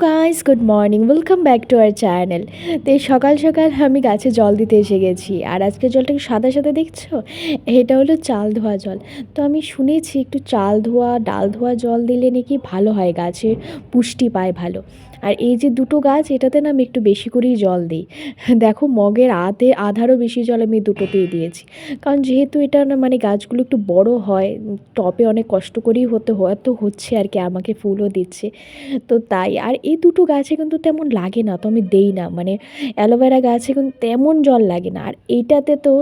Guys, good morning, welcome back to our channel. তো এই সকাল সকাল আমি গাছে জল দিতে এসে গেছি। আর আজকে জলটা সাদা সাদা দেখছো, এটা হলো চাল ধোয়া জল। তো আমি শুনেছি একটু চাল ধোয়া ডাল ধোয়া জল দিলে নাকি ভালো হয়, গাছে পুষ্টি পায় ভালো। আর এই যে দুটো গাছ, এটাতে না আমি একটু বেশি করেই জল দিই। দেখো, মগের আধারও বেশি জল আমি দুটোতেই দিয়েছি। কারণ যেহেতু এটা না মানে গাছগুলো একটু বড় হয়, টবে অনেক কষ্ট করেই হয়তো হচ্ছে আর কি, আমাকে ফুলও দিচ্ছে। তো তাই। আর এই দুটো গাছে কিন্তু তেমন লাগে না, তো আমি দেই না। মানে অ্যালোভেরা গাছে কিন্তু তেমন জল লাগে না। আর এইটাতে তো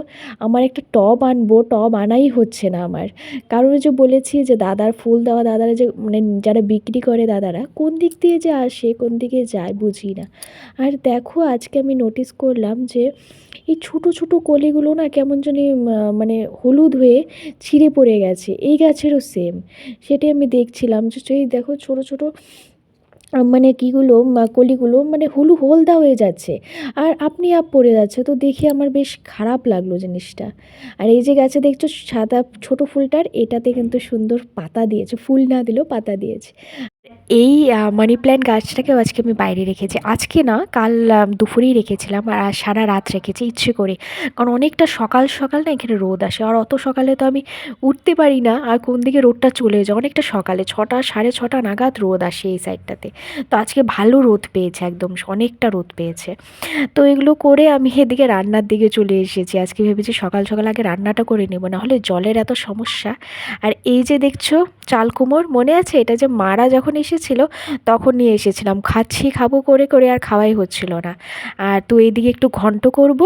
আমার একটা টব আনবো, টব আনাই হচ্ছে না আমার। কারণ ওই যে বলেছি যে দাদার ফুল দেওয়া দাদারা যে মানে যারা বিক্রি করে দাদারা কোন দিক দিয়ে যে আসে কোন দিকে যায় বুঝি না। আর দেখো, আজকে আমি নোটিস করলাম যে এই ছোট ছোট কলিগুলো না কেমন জানি মানে হলুদ হয়ে ছিঁড়ে পড়ে গেছে। এই গাছেরও সেম, সেটাই আমি দেখছিলাম যে এই দেখো ছোট ছোট মানে কীগুলো কলিগুলো মানে হলদা হয়ে যাচ্ছে আর আপনি আপ পড়ে যাচ্ছে। তো দেখে আমার বেশ খারাপ লাগলো জিনিসটা। আর এই যে গাছে দেখছো সাদা ছোট ফুলটার, এটাতে কিন্তু সুন্দর পাতা দিয়েছে, ফুল না দিলেও পাতা দিয়েছে। এই মানি প্ল্যান্ট গাছটাকেও আজকে আমি বাইরে রেখেছি। আজকে না, কাল দুপুরেই রেখেছিলাম আর আজ সারা রাত রেখেছি ইচ্ছে করে। কারণ অনেকটা সকাল সকাল না এখানে রোদ আসে, আর অত সকালে তো আমি উঠতে পারি না। আর কোন দিকে রোদটা চলে যায়, অনেকটা সকালে 6টা 6:30 নাগাদ রোদ আসে এই সাইডটাতে। তো আজকে ভালো রোদ পেয়েছে, একদম অনেকটা রোদ পেয়েছে। তো এগুলো করে আমি এদিকে রান্নার দিকে চলে এসেছি। আজকে ভেবেছি সকাল সকাল আগে রান্নাটা করে নেব, নাহলে জলের এত সমস্যা। আর এই যে দেখছো চাল কুমড়ো, মনে আছে এটা যে মারা যখন এসেছিলো তখন নিয়ে এসেছিলাম, খাবো করে করে আর খাওয়াই হচ্ছিল না। আর তো এইদিকে একটু ঘন্ট করব।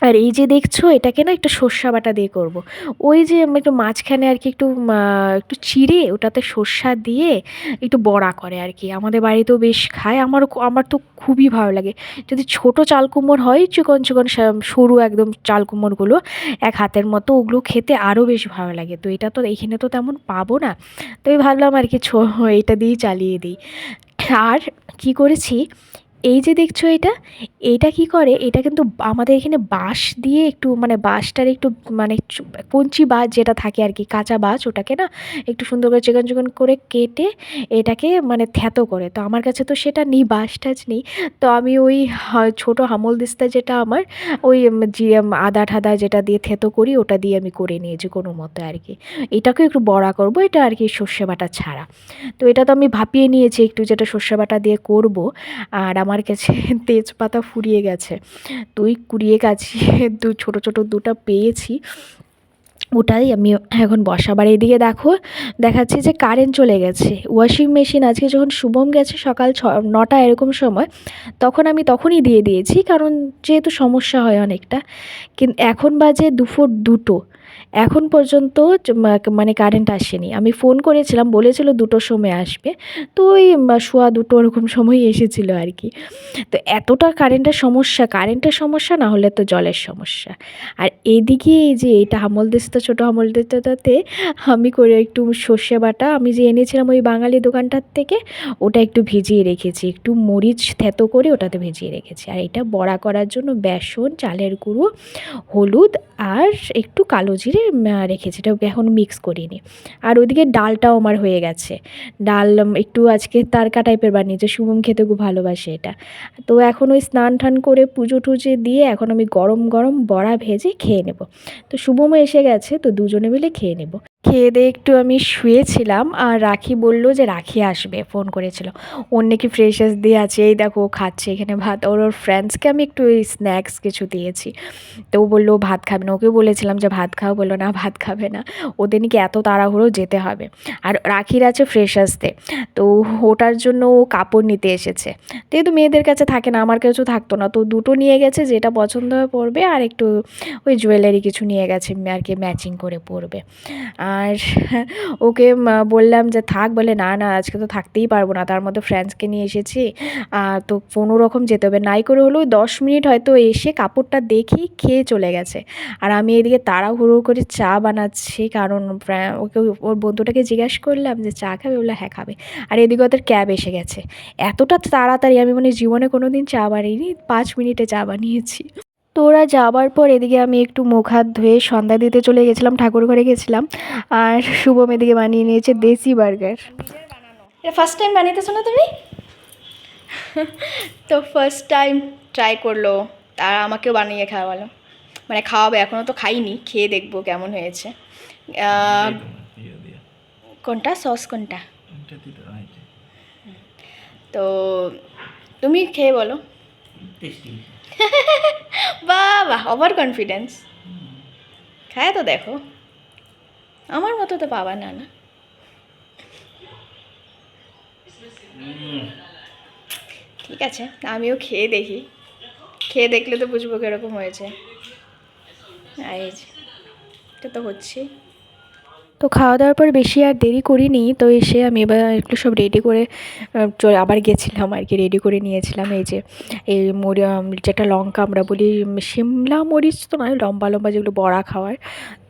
আর এই যে দেখছো এটাকে না একটু সর্ষা বাটা দিয়ে করব। ওই যে আমি একটু মাঝখানে আর কি একটু চিড়ে ওটাতে সর্ষা দিয়ে একটু বড়া করে আর কি, আমাদের বাড়িতেও বেশ খায়। আমার তো খুবই ভালো লাগে। যদি ছোট চাল কুমড়োর হয়, চিকন চিকন সরু একদম চাল কুমড়োগুলো এক হাতের মতো, ওগুলো খেতে আরও বেশ ভালো লাগে। তো এটা তো এইখানে তো তেমন পাবো না, তো আমি ভাবলাম আর কি এটা দিয়েই চালিয়ে দিই। আর কি করেছি, এই যে দেখছো এইটা কি করে, এটা কিন্তু আমাদের এখানে বাঁশ দিয়ে একটু মানে বাঁশটার একটু মানে কঞ্চি বাঁশ যেটা থাকে আর কি, কাঁচা বাঁশ, ওটাকে না একটু সুন্দর করে চিকন চিকন করে কেটে এটাকে মানে থ্যাতো করে। তো আমার কাছে তো সেটা নেই, বাঁশ টাছ নেই। তো আমি ওই ছোটো হামল দিস্তা যেটা আমার, ওই আদা ঠাদা যেটা দিয়ে থেতো করি ওটা দিয়ে আমি করে নিয়েছি কোনো মতো আর কি। এটাকেও একটু বড়া করব, এটা আর কি সর্ষে বাটা ছাড়া। তো এটা তো আমি ভাপিয়ে নিয়েছি একটু, যেটা সর্ষে বাটা দিয়ে করব। আর আমার কাছে তেজপাতা ফুরিয়ে গেছে, তো ওই কুড়িয়ে কাছিয়ে ছোটো ছোটো দুটো পেয়েছি, ওটাই আমি এখন বসাবার। এইদিকে দেখো, দেখাচ্ছি যে কারেন্ট চলে গেছে। ওয়াশিং মেশিন আজকে যখন শুভম গেছে সকাল 9টা এরকম সময়, তখন আমি তখনই দিয়ে দিয়েছি, কারণ যেহেতু সমস্যা হয় অনেকটা। কিন্তু এখন বাজে দুপুর 2টো, এখন পর্যন্ত মানে কারেন্ট আসেনি। আমি ফোন করেছিলাম, বলেছিল 2টোর সময় আসবে। তো ওই 1:15 ওরকম সময়ই এসেছিলো আর কি। তো এতটা কারেন্টের সমস্যা না হলে তো জলের সমস্যা। আর এদিকে এই যে এটা হামলদিস্তা, ছোটো হামলদিস্তাটাতে আমি করে একটু সর্ষে বাটা আমি যে এনেছিলাম ওই বাঙালি দোকানটার থেকে, ওটা একটু ভিজিয়ে রেখেছি, একটু মরিচ থেতো করে ওটাতে ভিজিয়ে রেখেছি। আর এটা বড়া করার জন্য বেসন, চালের গুঁড়ো, হলুদ আর একটু কালো জিরে রেখেছি, এটা এখন মিক্স করিনি। আর ওইদিকে ডালটাও আমার হয়ে গেছে। ডাল একটু আজকে তারকা টাইপের বানিয়েছে, শুভম খেতে খুব ভালোবাসে এটা। তো এখন ওই স্নান টান করে পুজো টুজো দিয়ে এখন আমি গরম গরম বড়া ভেজে খেয়ে নেব। তো শুভমও এসে গেছে, তো দুজনে মিলে খেয়ে নেব। খেয়ে দিয়ে একটু আমি শুয়েছিলাম, আর রাখি বলল যে রাখি আসবে, ফোন করেছিল। ওর নাকি ফ্রেশার্স দিয়ে আছে, এই দেখো ও খাচ্ছে এখানে ভাত। ওর ফ্রেন্ডসকে আমি একটু ওই স্ন্যাক্স কিছু দিয়েছি। তো ও বললো ভাত খাবে না, ওকে বলেছিলাম যে ভাত খাও, বললো না ভাত খাবে না, ওদের নাকি এত তাড়াহুড়ো যেতে হবে। আর রাখির আছে ফ্রেশার্স ডে, তো ওটার জন্য ও কাপড় নিতে এসেছে। যেহেতু মেয়েদের কাছে থাকে না, আমার কাছেও থাকতো না, তো দুটো নিয়ে গেছে, যেটা পছন্দ হয়ে পড়বে। আর একটু ওই জুয়েলারি কিছু নিয়ে গেছে আর কি, ম্যাচিং করে পরবে। আর ওকে বললাম যে থাক, বলে না না আজকে তো থাকতেই পারবো না, তার মধ্যে ফ্রেন্ডসকে নিয়ে এসেছি, তো কোনো রকম যেতে হবে। নাই করে হলেও 10 মিনিট হয়তো এসে কাপড়টা দেখি খেয়ে চলে গেছে। আর আমি এদিকে তাড়াহুড়ো করে চা বানাচ্ছি, কারণ ওকে ওর বন্ধুটাকে জিজ্ঞাসা করলাম যে চা খাবে, বললো হ্যাঁ খাবে। আর এদিকে ওদের ক্যাব এসে গেছে। এতটা তাড়াতাড়ি আমি মানে জীবনে কোনো দিন চা বানিয়েছি, 5 মিনিটে চা বানিয়েছি। তো ওরা যাবার পর এদিকে আমি একটু মুখ হাত ধুয়ে সন্ধ্যা দিতে চলে গেছিলাম, ঠাকুর ঘরে গেছিলাম। আর শুভম এদিকে বানিয়ে নিয়েছে দেশি বার্গার। এটা ফার্স্ট টাইম বানিয়েছো না তুমি? তো ফার্স্ট টাইম ট্রাই করলো, তারা আমাকেও বানিয়ে খাওয়ালো, মানে খাওয়াবে, এখনও তো খাইনি, খেয়ে দেখবো কেমন হয়েছে। কোনটা সস কোনটা? তো তুমি খেয়ে বলো। বাহ বাহ, ওভার কনফিডেন্স। খায় তো দেখো, আমার মতো তো পাবা না না। ঠিক আছে, আমিও খেয়ে দেখি, খেয়ে দেখলে তো বুঝবো কীরকম হয়েছে। এই যে, এটা তো হচ্ছে। তো খাওয়া দাওয়ার পর বেশি আর দেরি করিনি, তো এসে আমি এবার একটু সব রেডি করে চলে আবার গেছিলাম আর কি, রেডি করে নিয়েছিলাম। এই যে এই যেটা লঙ্কা আমরা বলি, শিমলা মরিচ তো নয়, লম্বা লম্বা যেগুলো বড়া খাওয়ার,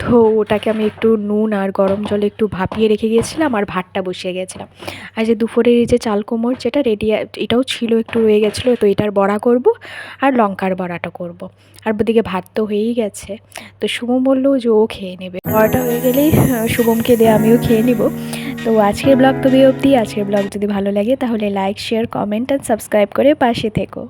তো ওটাকে আমি একটু নুন আর গরম জলে একটু ভাপিয়ে রেখে গিয়েছিলাম, আর ভাতটা বসিয়ে গেছিলাম। আর যে দুপুরের এই যে চাল কুমড়োর যেটা রেডি, এটাও ছিল, একটু রয়ে গেছিলো, তো এটার বড়া করব আর লঙ্কার বড়াটা করব। আর ওদিকে ভাত তো হয়েই গেছে, তো শুভম বললো যে ও খেয়ে নেবে, বড়াটা হয়ে গেলেই শুভমকে দিয়ে আমিও খেয়ে নিব। তো আজকের ব্লগ তো অবধি। আজকের ব্লগ যদি ভালো লাগে তাহলে like, share, comment and subscribe করে পাশে থেকো।